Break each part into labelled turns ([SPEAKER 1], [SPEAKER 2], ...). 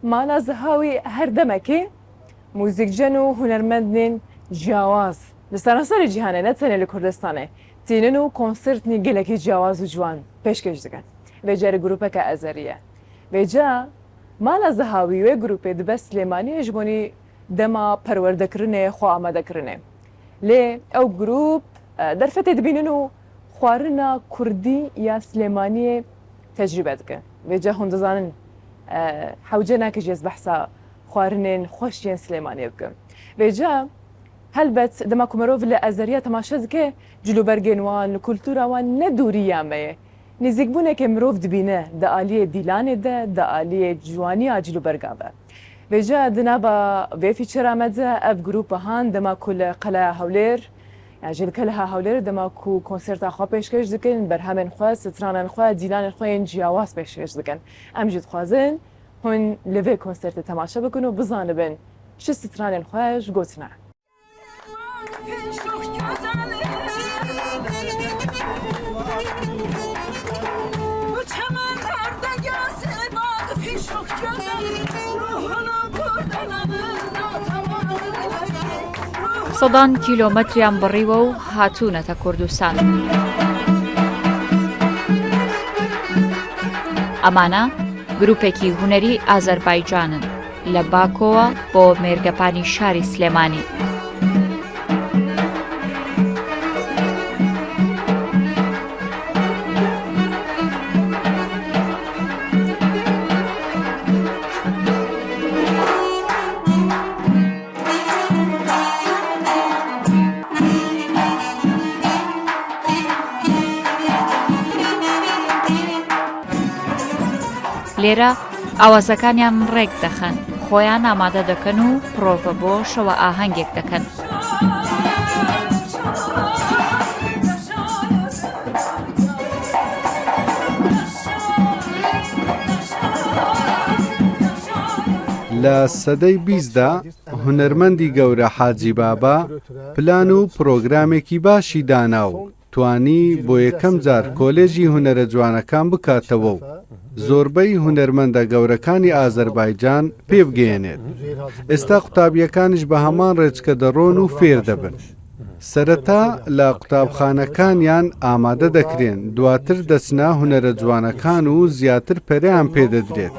[SPEAKER 1] مالا زهاوی هەردەمەکێ موزیکجەن و هونەرمەندنێن جیاواز لە سەرانسەری جیهانە نەتەنێ لە کوردستانê تینن و کۆنسرتنی gelekî ciyawaz û ciwan pêşkêş dikin vê cerê grûpeke ezerî ye vê ca mala zehawî wê grûpê dibe Silêmaniyê ji bonî dema perwerdekirinê xwe amadekirinê lê ew grûp derfetê dibînin û xwarina Kurdî ya Silêmaniyê tecrübe dikin vê ca hûn dizanin hewce nake ji ez behsa xwarinên xweş yên Silêmaniyê bikin vê ca helbet dema ku mirov li ezeriya temaşe dike cilûbergên wan li kultûra wan ne dûriya me ye nêzîkbûnekê mirov dibîne di aliyê dîlanê de di aliyê ciwaniya cilûberga ve vê ca di nava vê fîçera me de ev grûpehan dema ku li qeleya Hewlêr yani ji li qeleya Hewlêr dema ku konserta xwe pêşkêş dikin berhemên xwe stranên xwe dîlanên xwe yên ciyawaz pêşkêş dikin em jî dixwazin hûn li vê konsertê temaşe bikin û bizanibin çi stranên xwe ji gotina
[SPEAKER 2] سەدان کیلۆمەتریان بڕیوە و هاتوونەتە کوردستان. ئەمانە گروپێکی هونەری ئازەربایجانن لە باکۆوە بۆ مێرگەپانی شاری سلێمانی. لێرە ئاوازەکانیان ڕێک دەخەن، خۆیان ئامادە دەکەن و پرۆڤە بۆ شەوە ئاهەنگێک دەکەن.
[SPEAKER 3] لە سەدەی 20دا هونەرمەندی گەورە حاجی بابا پلان و پرۆگرامێکی باشی دانا و توانی بۆ یەکەم جار کۆلێژی هونەرە جوانەکان بکاتەوە و زۆربەی هونەرمەندە گەورەکانی ئازەربایجان پێبگەێنێت. ئێستا قوتابیەکانیش بە هەمان ڕێچکە دەڕۆن و فێر دەبن. سەرەتا لە قوتابخانەکانیان ئامادە دەکرێن، دواتر دەچنە هونەرە جوانەکان و زیاتر پەرەیان پێدەدرێت.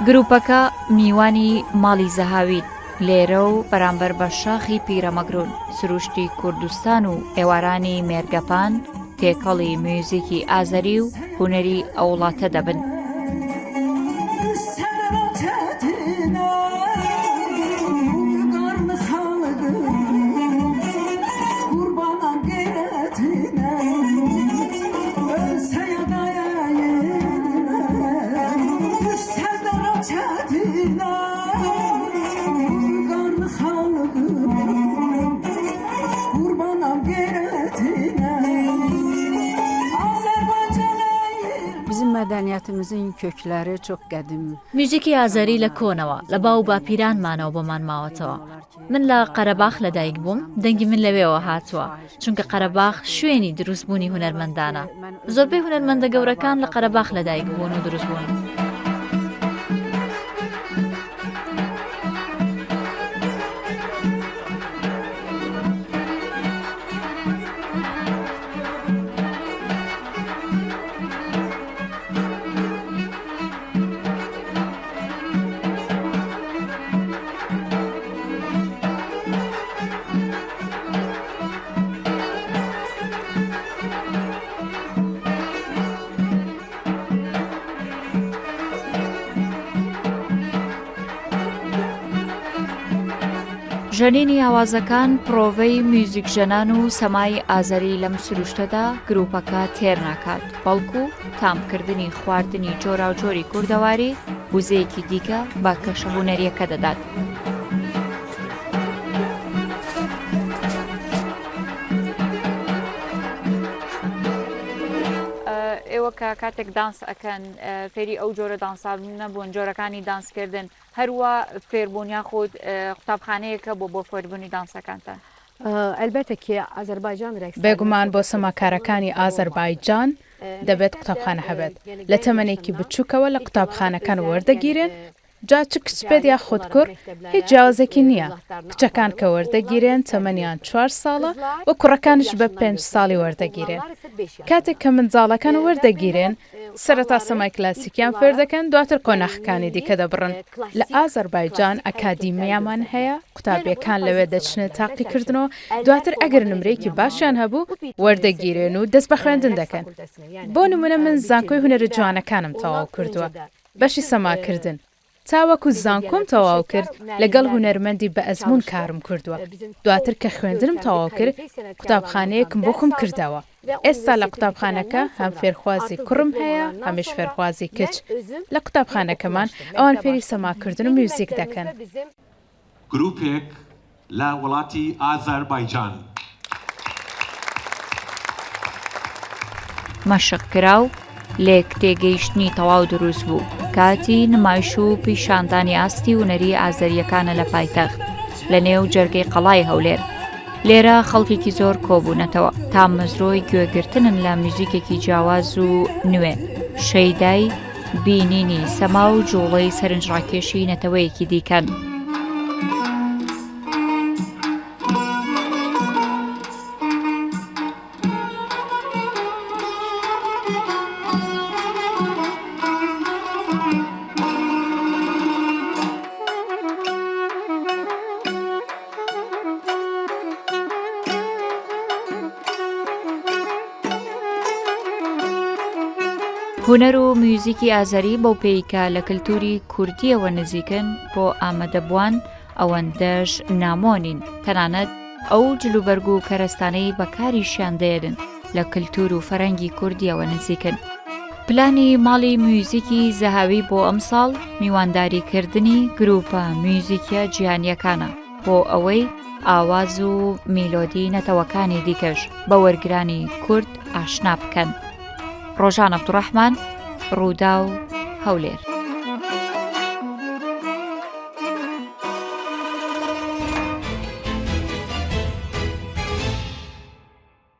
[SPEAKER 2] گروپەکە میوانی ماڵی زەهاویت لێرە و بەرامبەر بە شاخی پیرەمەگرون سروشتی کوردستان و ئێوارانی مێرگەپان تێکەڵی میوزیکی ئازەری و هونەری ئەو وڵاتە دەبن.
[SPEAKER 4] مەدەنیەتمزین kökləri çox qədim.
[SPEAKER 2] موزیکی ئازەری لە کۆنەوە لە باو باپیرانمانەوە بۆمان ماوەتەوە. من لە قەرەباخ لەدایک بووم، دەنگی من لەوێەوە هاتووە، چونکە قەرەباخ شوێنی دروستبوونی هونەرمەندانە. زۆربەی هونەرمەندە گەورەکان لە قەرەباخ لەدایک بوون و دروست بوون. ژەنینی ئاوازەکان پرۆڤەی میوزیکژەنان و سەمای ئازەری لەم سروشتەدا گروپەکە تێر ناکات، بەڵکو تامکردنی خواردنی جۆرا و جۆری کوردەواری وزەیەکی دیکە بە کەشە هونەریەکە دەدات. ئێوە کە کاتێک دانس ئەکەن فێری ئەو جۆرە دانسابوون نەبوون، جۆرەکانی دانسکردن هەروە فێربوون یاخود قوتابخانەیەکە بۆ فێربوونی دانسەکانتان؟
[SPEAKER 5] بێگومان بۆ سەماکارەکانی ئازەربایجان دەبێت قوتابخانە هەبێت لە تەمەنێکی بچووکەوە لە قوتابخانەکان وەردەگیرن جا چ کچپێت یا خودکوڕ هیچ جیاوازێکی نییە کچەکان کە وەردەگیرێن تەمەنیان 4 ساڵە و کوڕەکانش بە 5 ساڵی وەردەگیرێن کاتێک کە منداڵەکان وەردەگیرێن سەرەتا سەمای کلاسیکیان فێر دەکەن دواتر کۆناخەکانی دیکە دەبڕن لە ئازەربایجان ئەکادیمیامان هەیە قوتابیەکان لەوێ دەچنە تاقیکردنەوە دواتر ئەگەر نمرەیەکی باشیان هەبوو وەردەگیرێن و دەست بە خوێندن دەکەن بۆ نمونە من زانکۆی هونەرە جوانەکانم تەواو کردووە بەشی سەماکردن تاوەکو زانکۆم تەواو کرد لەگەڵ هونەرمەندی بە ئەزمون کارم کردووە دواتر کە خوێندنم تەواو کرد قوتابخانەیەکم بۆ خۆم کردەوە ئێستا لە قوتابخانەکە هەم فێرخوازی کوڕم هەیە هەمیش فێرخوازی کچ لە قوتابخانەکەمان ئەوان فێری سەماکردن و میوزیک دەکەن
[SPEAKER 6] گروپێک لە وڵاتی ئازەربایجان
[SPEAKER 7] مەشقکراو لێک تێگەیشتنی تەواو دروست بوو کاتی نمایش و پیشاندانی ئاستی هونەری ئازەریەکانە لە پایتەخت لە نێو جەرگەی قەڵای هەولێر لێرە خەڵکێکی زۆر کۆبوونەتەوە تا مەزرۆی گوێگرتنن لە میوزیکێکی جیاواز و نوێ شەیدای بینینی سەما و جوڵەی سەرنجڕاکێشی نەتەوەیەکی دیکەن هونەر و میوزیکی ئازەری بەو پێیکە لە کللتوری کوردیەوە نزیکن بۆ ئامادەبووان ئەوەندەش نامۆنین تەنانەت ئەو جلوبەرگ و کەرەستانەی بەکاریشیان دێرن لە کللتور و فەرەنگی کوردیەوە نزیکن پلانی ماڵی میوزیکی زەهاوی بۆ ئەم ساڵ میوانداریکردنی گروپە میوزیکە جیهانیەکانە بۆ ئەوەی ئاواز و میلۆدی نەتەوەکانی دیکەش بە وەرگرانی کورد ئاشنا بکەن ڕۆژان عەبدوڕەحمان ڕوودا و هەولێر